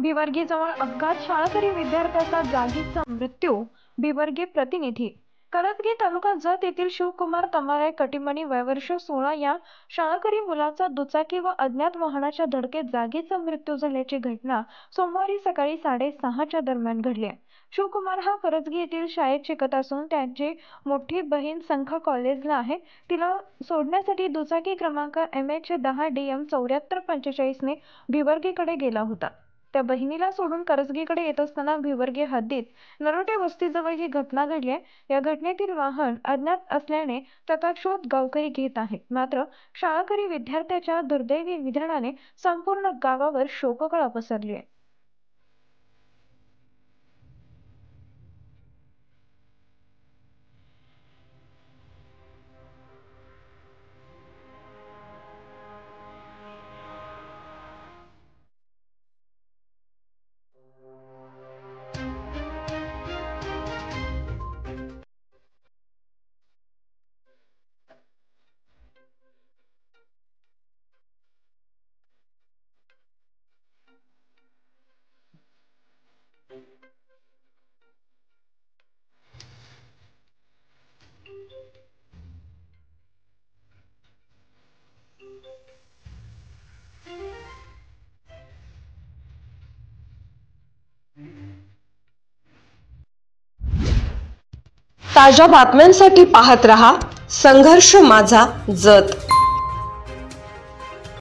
भिवर्गीजवळ अपघात, शाळकरी विद्यार्थ्याचा जागीचा मृत्यू. भिवर्गी प्रतिनिधी. करजगी तालुका जत येथील शिवकुमार तमाराय कटीमणी वय वर्ष 16 या शाळकरी मुलाचा दुचाकी व अज्ञात वाहनाच्या धडकेत जागीचा मृत्यू झाल्याची घटना सोमवारी सकाळी 6:30च्या दरम्यान घडली आहे. शिवकुमार हा करजगी येथील शाळेत शिकत असून त्याची मोठी बहीण संख कॉलेजला आहे. तिला सोडण्यासाठी दुचाकी क्रमांक MH10DM 7445 ने भिवर्गीकडे गेला होता. त्या बहिणीला सोडून करजगीकडे येत असताना भिवर्गी हद्दीत नरोटे वस्तीजवळ ही घटना घडली आहे. या घटनेतील वाहन अज्ञात असल्याने त्याचा शोध गावकरी घेत आहेत. मात्र शाळकरी विद्यार्थ्याच्या दुर्दैवी निधनाने संपूर्ण गावावर शोककळा पसरली आहे. ताज्या बातम्यांसाठी पाहत रहा संघर्ष माझा जत.